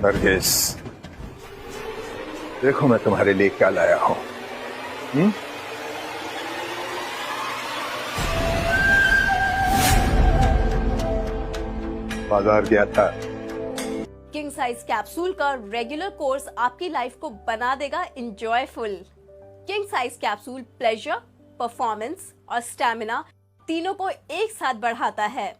नरगिस, देखो मैं तुम्हारे लिए क्या लाया हूं। बाजार गया था। किंग साइज कैप्सूल का रेगुलर कोर्स आपकी लाइफ को बना देगा enjoyful. King size capsule pleasure, performance और स्टैमिना तीनों को एक साथ बढ़ाता है।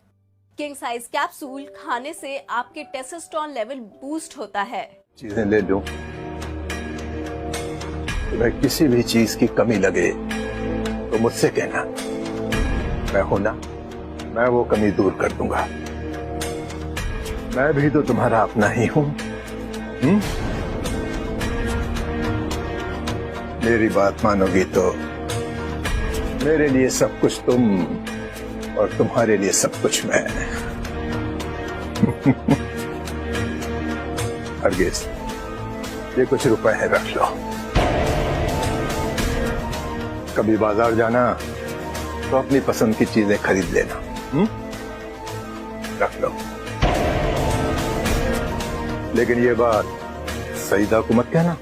किंग साइज कैप्सूल खाने से आपके टेस्टोस्टेरोन लेवल बूस्ट होता है। चीजें ले लूं, तुम्हें किसी भी चीज की कमी लगे तो मुझसे कहना, मैं हूं ना, मैं वो कमी दूर कर दूंगा। मैं भी तो तुम्हारा अपना ही हूं। मेरी बात मानोगी तो मेरे लिए सब कुछ तुम और तुम्हारे लिए सब कुछ मैं। हरगिज, ये कुछ रुपए है, रख लो। कभी बाजार जाना तो अपनी पसंद की चीजें खरीद लेना। रख लो, लेकिन ये बात सईदा को मत कहना।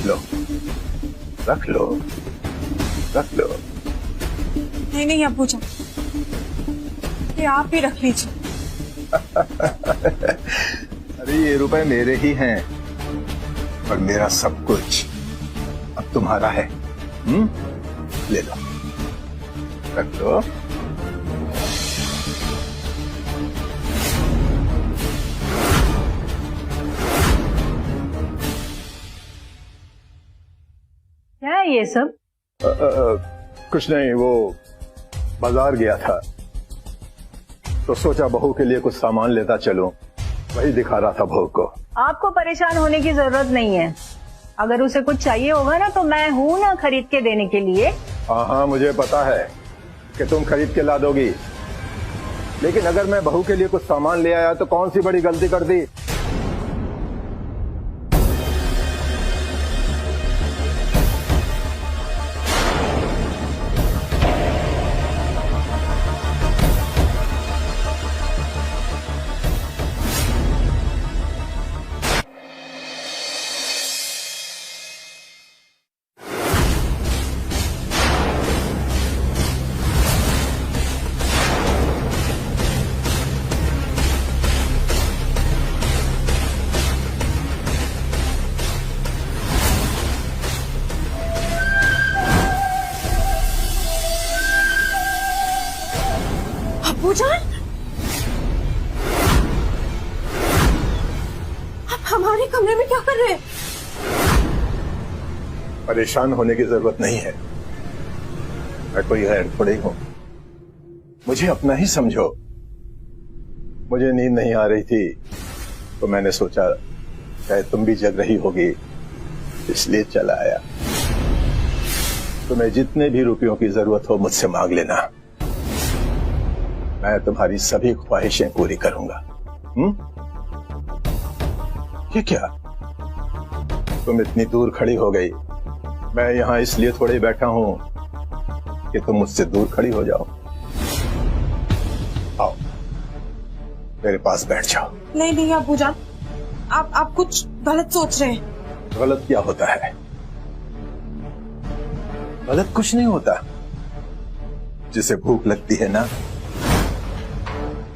लो, रख लो, रख लो। नहीं नहीं अब्बू जान, ये आप ही रख लीजिए। अरे ये रुपए मेरे ही हैं और मेरा सब कुछ अब तुम्हारा है। ले लो, रख लो। क्या है ये सब? कुछ नहीं, वो बाजार गया था तो सोचा बहू के लिए कुछ सामान लेता चलूं, वही दिखा रहा था बहू को। आपको परेशान होने की जरूरत नहीं है। अगर उसे कुछ चाहिए होगा ना तो मैं हूँ ना खरीद के देने के लिए। हाँ, मुझे पता है कि तुम खरीद के ला दोगी, लेकिन अगर मैं बहू के लिए कुछ सामान ले आया तो कौन सी बड़ी गलती कर दी। अब्बू जान, आप हमारे कमरे में क्या कर रहे हैं? परेशान होने की जरूरत नहीं है, मैं कोई गैर थोड़ी हूं। मुझे अपना ही समझो। मुझे नींद नहीं आ रही थी तो मैंने सोचा शायद तुम भी जग रही होगी, इसलिए चला आया। तुम्हें जितने भी रुपयों की जरूरत हो मुझसे मांग लेना, मैं तुम्हारी सभी ख्वाहिशें पूरी करूंगा। ये क्या, तुम इतनी दूर खड़ी हो गई। मैं यहां इसलिए थोड़ी बैठा हूं कि तुम मुझसे दूर खड़ी हो जाओ। आओ, मेरे पास बैठ जाओ। नहीं नहीं अब्बू जान, आप कुछ गलत सोच रहे हैं। गलत क्या होता है? गलत कुछ नहीं होता। जिसे भूख लगती है ना,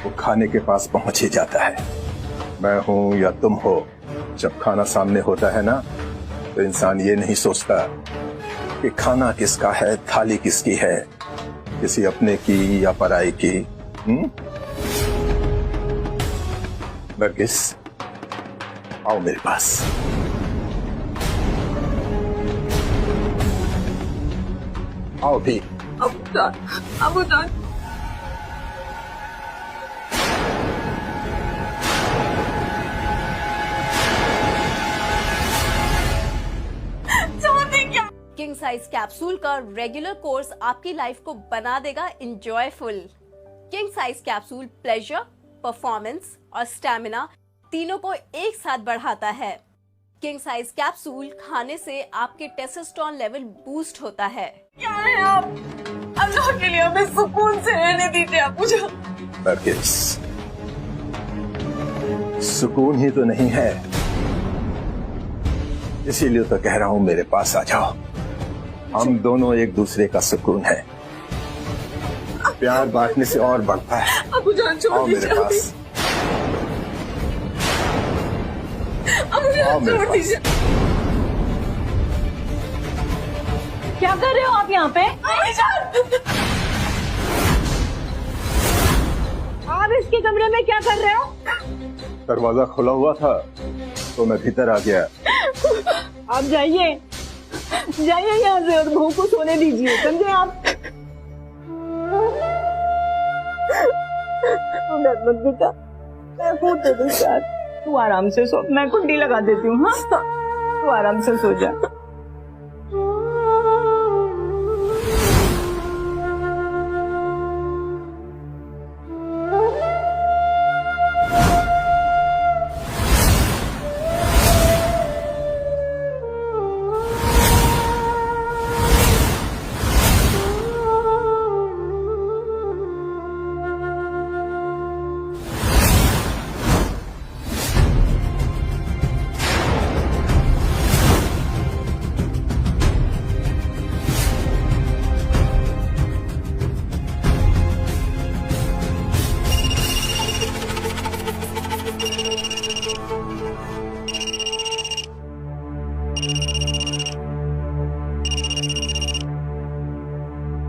वो खाने के पास पहुंच ही जाता है। मैं हूं या तुम हो, जब खाना सामने होता है ना तो इंसान ये नहीं सोचता कि खाना किसका है, थाली किसकी है, किसी अपने की या पराई की। नरगिस, आओ मेरे पास। आओ भी। अब्बू जान, अब्बू जान, किंग साइज कैप्सूल का रेगुलर कोर्स आपकी लाइफ को बना देगा enjoyful. King size capsule pleasure, performance और स्टैमिना तीनों को एक साथ बढ़ाता है। किंग साइज कैप्सूल खाने से आपके टेस्टोस्टेरोन लेवल बूस्ट होता है। क्या है आप? अल्लाह के लिए हमें सुकून से रहने दीजिए अब्बू जान। नरगिस, सुकून ही तो नहीं है, इसीलिए तो कह रहा हूं मेरे पास आ जाओ। हम दोनों एक दूसरे का सुकून है, प्यार बांटने से और बढ़ता है। अबू जान आओ छोड़ मेरे दीजिए, पास, अबू आओ जान मेरे छोड़ पास। दीजिए। क्या कर रहे हो आप यहाँ पे? अबू जान! आप इसके कमरे में क्या कर रहे हो? दरवाजा खुला हुआ था तो मैं भीतर आ गया। आप जाइए जाइए यहाँ से और बहू को सोने दीजिए, समझे आप? डर मत बेटा, मैं हूँ तेरे साथ। तू आराम से सो, मैं कुंडी लगा देती हूँ। हाँ, तू आराम से सो जा।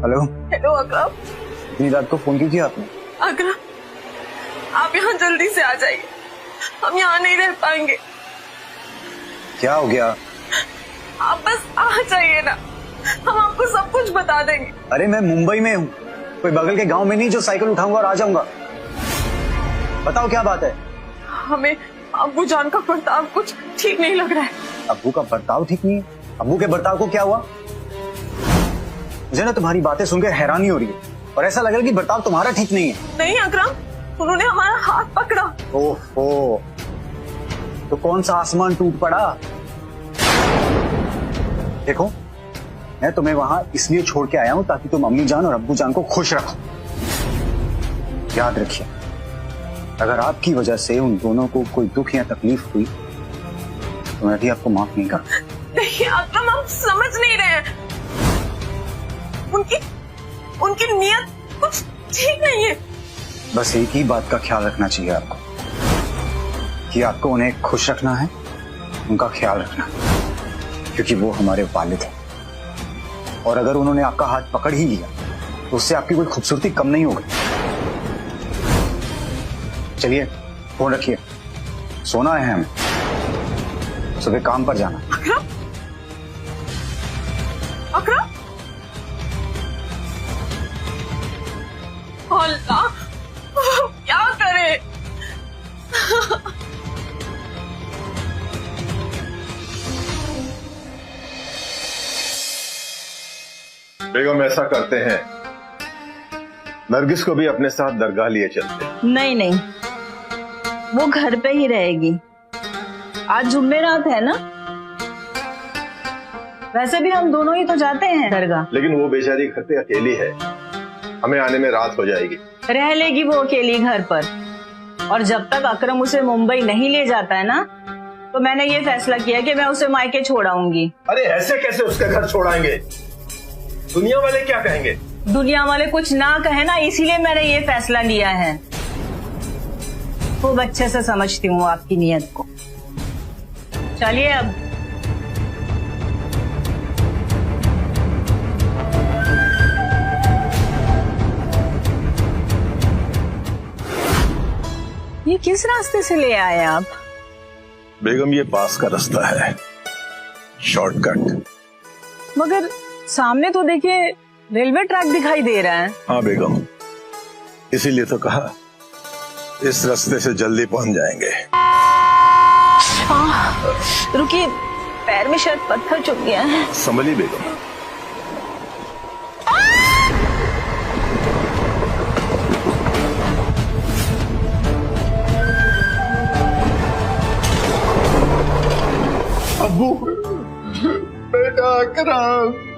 हेलो, हेलो अकरम। इतनी रात को फोन क्यों किया आपने? अकरम, आप यहाँ जल्दी से आ जाइए, हम यहाँ नहीं रह पाएंगे। क्या हो गया? आप बस आ जाइए ना, हम आपको सब कुछ बता देंगे। अरे मैं मुंबई में हूँ, कोई बगल के गांव में नहीं जो साइकिल उठाऊंगा और आ जाऊंगा। बताओ क्या बात है? हमें अब्बू जान का बर्ताव कुछ ठीक नहीं लग रहा है। अब्बू का बर्ताव ठीक नहीं है? अब्बू के बर्ताव को क्या हुआ? मुझे ना तुम्हारी बातें सुनकर हैरानी हो रही है और ऐसा लग रहा है कि बर्ताव तुम्हारा ठीक नहीं है। नहीं अकरम, उन्होंने हमारा हाथ पकड़ा। ओहो, तो कौन सा आसमान टूट पड़ा? देखो, मैं तुम्हें वहां इसलिए छोड़ के आया हूं ताकि तुम अम्मी जान और अब्बू जान को खुश रखो। याद रखिए, अगर आपकी वजह से उन दोनों को कोई दुख या तकलीफ हुई तो मैं भी आपको माफ नहीं करूंगा। नहीं अकरम, आप समझ नहीं रहे हैं। उनकी नीयत कुछ ठीक नहीं है। बस एक ही बात का ख्याल रखना चाहिए आपको कि आपको उन्हें खुश रखना है, उनका ख्याल रखना है, क्योंकि वो हमारे वालिद हैं। और अगर उन्होंने आपका हाथ पकड़ ही लिया तो उससे आपकी कोई खूबसूरती कम नहीं होगी। चलिए, फोन रखिए, सोना है हमें, सुबह काम पर जाना। अकरम, अकरम, अल्लाह, क्या करे? बेगम ऐसा करते हैं, नरगिस को भी अपने साथ दरगाह लिए चलते हैं। नहीं नहीं, वो घर पे ही रहेगी। आज जुम्मेरात है ना, वैसे भी हम दोनों ही तो जाते हैं दरगाह। लेकिन वो बेचारी घर पे अकेली है, हमें आने में रात हो जाएगी। रह लेगी वो अकेली घर पर, और जब तक अकरम उसे मुंबई नहीं ले जाता है ना, तो मैंने ये फैसला किया कि मैं उसे मायके छोड़ाऊंगी। अरे ऐसे कैसे उसके घर छोड़ाएंगे? दुनिया वाले क्या कहेंगे? दुनिया वाले कुछ ना कहे ना, इसीलिए मैंने ये फैसला लिया है। खूब अच्छे से समझती हूँ आपकी नीयत को। चलिए अब। ये किस रास्ते से ले आए आप? बेगम ये पास का रास्ता है, शॉर्टकट। मगर सामने तो देखिए रेलवे ट्रैक दिखाई दे रहा है। हाँ बेगम, इसीलिए तो कहा इस रास्ते से जल्दी पहुंच जाएंगे। रुकिए, पैर में शायद पत्थर चुभ गया है। संभली बेगम। अब्बू, बेटा अकरम।